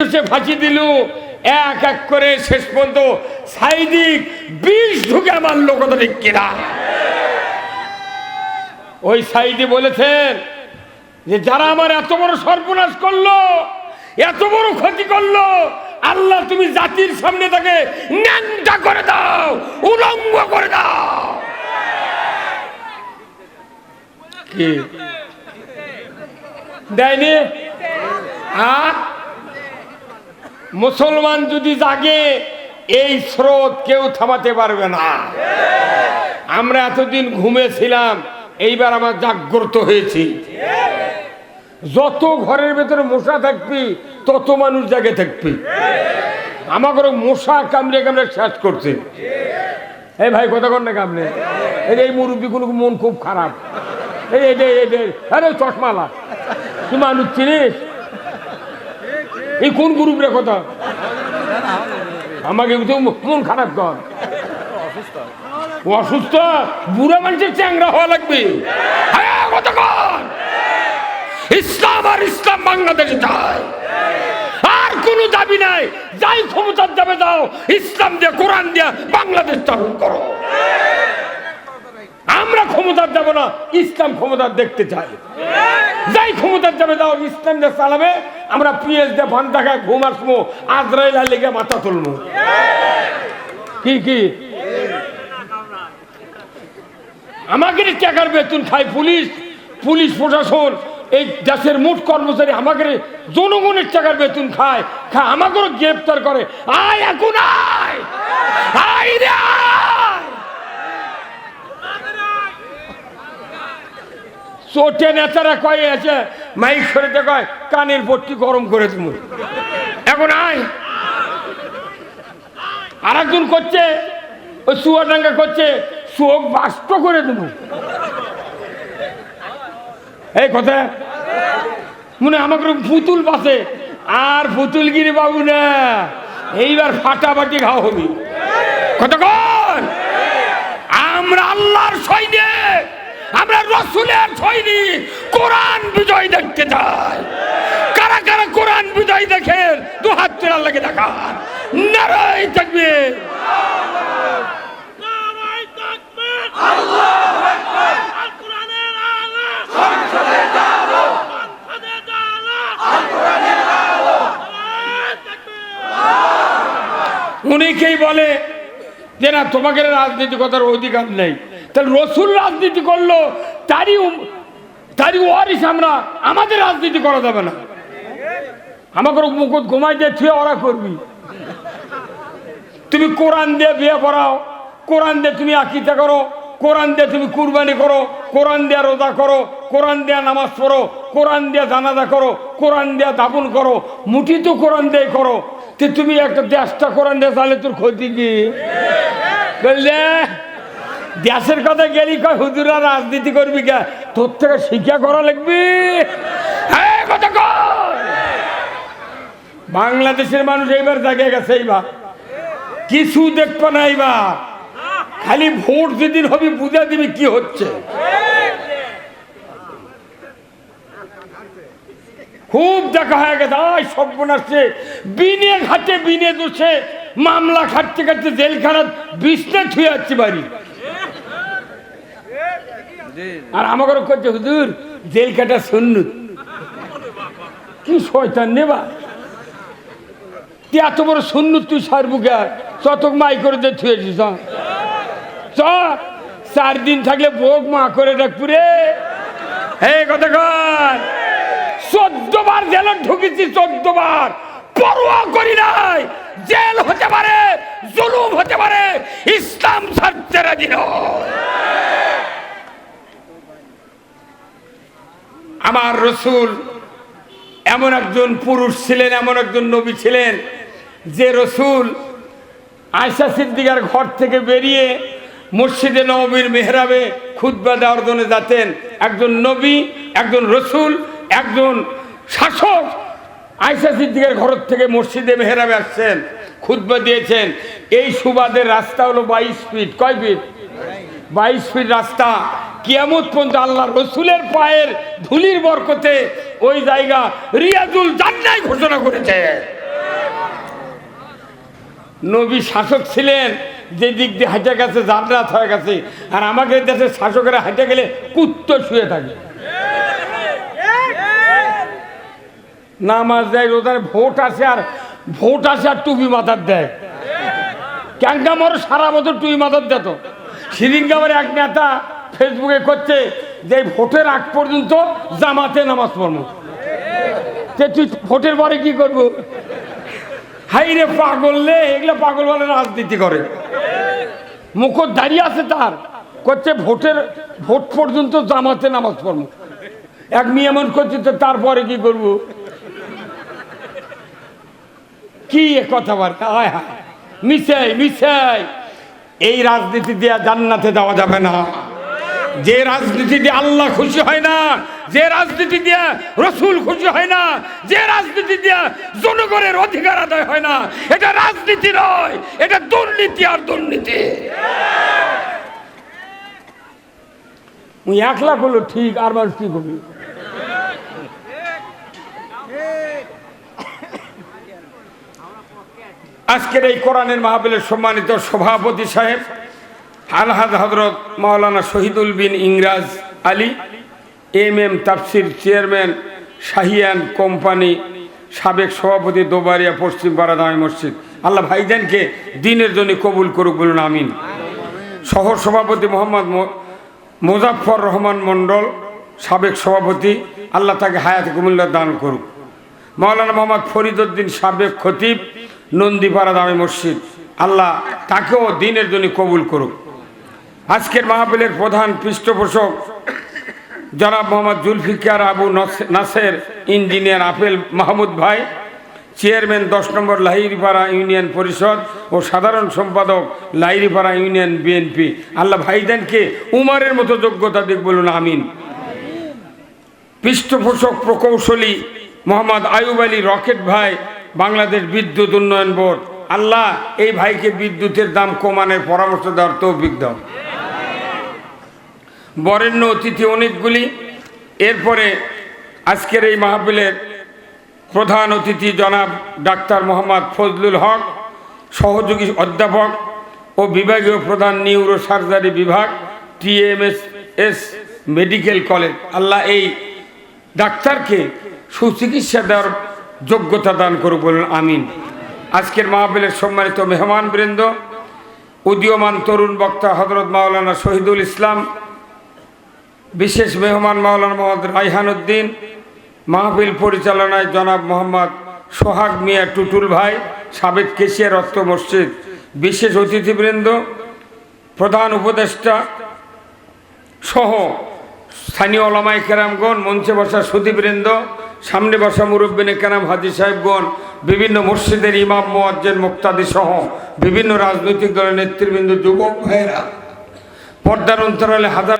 নির্দোষে ফাঁসি দিল, এক এক করে শেষ পর্যন্ত সাইদিক 20 ঢুকে মারল। কথা ঠিক কিনা? ওই সাইদি বলেছেন যে যারা আমার এত বড় সর্বনাশ করলো, এত বড় ক্ষতি করলো, আল্লাহ তুমি জাতির সামনে তাকে ন্যাংটা করে দাও, উলঙ্গ করে দাও। কি দেয়নি? মুসলমান যদি জাগে, এই স্রোত কেউ থামাতে পারবে না। আমরা এতদিন ঘুমেছিলাম, এইবার আমার জাগ্রত হয়েছি। যত ঘরের ভেতরে মশা থাকবি, তত মানুষ জাগে থাকবি। আমাকে মশা কামড়ে কামড়ে শেষ করছে। এই ভাই কথা কর না কামড়ে, এই মুরব্বীগুলো মন খুব খারাপ। আরে চশমালা, তুই মানুষ চিনিস? এই কোন গ্রুপ রে? কথা আমাকে মন খারাপ কর। অসুস্থ বুড়া মানুষের চ্যাংরা হওয়া লাগবে। ইসলাম আর ইসলাম বাংলাদেশে চাই, আর কোন দাবি নাই। যাই ক্ষমতার যাবে দাও, ইসলাম দিয়ে কোরআন দিয়ে বাংলাদেশ চালু করো। আমরা ক্ষমতার যাব না, ইসলাম ক্ষমতার দেখতে চাই। যাই ক্ষমতার যাবে দাও, ইসলাম দিয়ে চালাবে। আমরা পিএস দিয়ে ভান্তা খায় ঘুম আসবো, আজরাইল লেগে মাথা তুলবো। কি কি আমাকে টাকার বেতন খায় পুলিশ, পুলিশ প্রশাসন, এই দেশের মোট কর্মচারী আমাকে জনগণের টাকার বেতন খায়, আমাকে গ্রেপ্তার করে। আয় এখন আয়, আয় রে আয়। চোটে নেতারা কয়ে আছে, মাইক সরেতে কয় কানের পট্টি গরম করে তুমি এখন আয়। আর একজন করছে, ওই চুয়াডাঙ্গা করছে, চোখ বাস্ত করে দেবো। এই কথা মনে আমাকে পুতুল পাশে, আর পুতুলগিরি বাবু না, এইবার ফাটাফাটি খাওয়া হবে। কতক্ষণ আমরা আল্লাহর সৈনিক, আমরা রসুলের সৈনিক, কোরআন বিজয় দেখতে চাই। কারা কারা কোরআন বিজয় দেখেন, দু হাত চেরা লেগে দেখা। নারায়ে তাকবীর, অনেকেই বলে যে না তোমাকে রাজনীতি করার অধিকার নেই। তাহলে রসুল রাজনীতি করলো, তারই ওয়ারিস আমরা, আমাদের রাজনীতি করা যাবে না। আমাকে মুকুট ঘুমাই দিয়ে থুয়ে ওরা করবি। তুমি কোরআন দিয়ে বিয়ে পড়াও, কোরআন দিয়ে তুমি আকিদা করো, কোরআন দিয়ে তুমি কুরবানি করো, কোরআন দিয়ে রোজা করো, কোরআন দিয়ে নামাজ পড়ো, কোরআন দিয়ে জানাজা করো, কোরআন দিয়ে দাফন করো, মুঠি তো কোরআন দিয়ে করো। তুমি একটা দেশটা কোরআন দিয়ে চালে তোর ক্ষতি কি? বুঝলে দেশের কথা গেলি কয় হুজুরা রাজনীতি করবি কে? তোর থেকে শিক্ষা করা লাগবি। বাংলাদেশের মানুষ এইবার জাগে গেছে, এইবার কিছু দেখবো না। এইবার খালি ভোট যেদিন হবে বুঝা দিবি কি হচ্ছে। খুব দেখা হয়ে গেছে। সর্বনাশে বিনে ঘাটে বিনে দোষে মামলা খাটতে খাটতে জেলখানা বিছনা ছুঁয়ে যাচ্ছে বাড়ি। আর আমাকে করছে হুজুর জেল কাটা সুন্নত। কি শয়তান নেবা, তুই এত বড় সুন্নত তুই সারবুকে চতক মাই করে দিয়ে ছুঁয়েছিস। 4 দিন থাকলে ভোগ মা করে ডাকপুরে। এই কথা কর, 14 বার জেলে ঢুকেছি, 14 বার পরোয়া করি নাই। জেল হতে পারে, জুলুম হতে পারে, ইসলাম ছাড়তে রাজি নয়। আমার রসুল এমন একজন পুরুষ ছিলেন, এমন একজন নবী ছিলেন, যে রসুল আয়েশা সিদ্দিকার ঘর থেকে বেরিয়ে মসজিদে নববীর মেহরাবে খুতবা দেওয়ার জন্য যাতেন। একজন নবী, একজন রসুল, একজন শাসক আয়েশা সিদ্দিকার ঘর থেকে মসজিদে মেহরাবে আসছেন, খুতবা দিয়েছেন। এই সুবাদের রাস্তা হলো 22 ফিট। কয় ফিট? 22 ফিট রাস্তা। কিয়ামত পর্যন্ত আল্লাহ রসুলের পায়ের ধুলির বরকতে ওই জায়গা রিয়াজুল জান্নাহ ঘোষণা করেছে। নবী শাসক ছিলেন, যে দিক দিয়ে হাঁটে গেছে জান্নাত হয়ে গেছে, আর আমাদের দেশের শাসকেরা হাঁটে গেলে কুত্তো শুয়ে থাকে। নামাজ দেয়, রোজার ভোট আসে আর টুপি মাথার দেয়। ক্যাঙ্গামর সারা বছর টুপি মাথার দিত। সিরিঙ্গামের এক নেতা ফেসবুকে করছে যে ভোটের আগ পর্যন্ত জামাতে নামাজ পড়বো। তুই ভোটের পরে কি করবো? হাই রে পাগললে, এগুলো পাগল বলে রাজনীতি করে। মুখর দাঁড়িয়ে আছে তার, করছে ভোট পর্যন্ত জামাতে নামাজ পড়বো। এক মেয়ে এমন করছে, তো তারপরে কি করবো? কি কথা বলে, হায় হায়, মিশাই। এই রাজনীতি দিয়ে জান্নাতে যাওয়া যাবে না। যে রাজনীতি দিয়ে আল্লাহ খুশি হয় না, যে রাজনীতি দিয়ে রসুল খুশি হয় না, যে রাজনীতি দিয়ে জনগণের অধিকার আদায় হয় না, এটা রাজনীতি নয়, এটা দুর্নীতি আর দুর্নীতি। এক লাখ হলো ঠিক, আর মানুষ কি করবি? আজকের এই কোরআনের মাহফিলের সম্মানিত সভাপতি সাহেব আলহাজ হযরত মাওলানা শহীদুল বিন ইংরাজ আলী, MM তাফসির চেয়ারম্যান, শাহিয়ান কোম্পানি, সাবেক সভাপতি, দোবারিয়া পশ্চিম পাড়া জামে মসজিদ। আল্লাহ ভাইজানকে দিনের জন্য কবুল করুক, বলুন আমিন। সহ সভাপতি মোহাম্মদ মোজাফফর রহমান মণ্ডল, সাবেক সভাপতি, আল্লাহ তাকে হায়াতে কুমিল্লা দান করুক। মাওলানা মোহাম্মদ ফরিদ উদ্দিন, সাবেক খতিব, নন্দীপাড়া জামে মসজিদ, আল্লাহ তাকেও দিনের জন্য কবুল করুক। আজকের মাহফিলের প্রধান পৃষ্ঠপোষক জনাব মোহাম্মদ জুলফিকার আবু নাসের, ইঞ্জিনিয়ার আপেল মাহমুদ ভাই, চেয়ারম্যান 10 নম্বর লাহিড়িপাড়া ইউনিয়ন পরিষদ ও সাধারণ সম্পাদক লাহিড়িপাড়া ইউনিয়ন BNP। আল্লাহ ভাইজানকে উমারের মতো যোগ্যতা দিক, বলুন আমিন। পৃষ্ঠপোষক প্রকৌশলী মোহাম্মদ আয়ুব আলী রকেট ভাই, বাংলাদেশ বিদ্যুৎ উন্নয়ন বোর্ড, আল্লাহ এই ভাইকে বিদ্যুতের দাম কমানোর পরামর্শ দেওয়ার তৌফিক দাও। বরেণ্য অতিথি অনেকগুলি। এরপরে আজকের এই মাহফিলের প্রধান অতিথি জনাব ডাক্তার মোহাম্মদ ফজলুল হক, সহযোগী অধ্যাপক ও বিভাগীয় প্রধান, নিউরো সার্জারি বিভাগ, TMS মেডিকেল কলেজ। আল্লাহ এই ডাক্তারকে সুচিকিৎসা দেওয়ার যোগ্যতা দান করুক, বলুন আমিন। আজকের মাহফিলের সম্মানিত মেহমানবৃন্দ, উদীয়মান তরুণ বক্তা হযরত মাওলানা শহীদুল ইসলাম, বিশেষ মেহমান মাওলানা মোহাম্মদ রায়হান উদ্দিন, মাহফিল পরিচালনায় জনাব মোহাম্মদ সোহাগ মিয়া টুটুল ভাই, সাবেক কেশিয়ার অর্থ মসজিদ, বিশেষ অতিথিবৃন্দ, প্রধান উপদেষ্টা সহ স্থানীয় ওলামায়ে কেরামগণ, মঞ্চে বসা সুধীবৃন্দ, সামনে বসা মুরব্বিনে কেরাম, হাজী সাহেবগণ, বিভিন্ন মসজিদের ইমাম, মুয়াজ্জিন, মুক্তাদি সহ বিভিন্ন রাজনৈতিক দলের নেতৃবৃন্দ, যুবক ভাইয়েরা, পর্দার অন্তরালে হাজার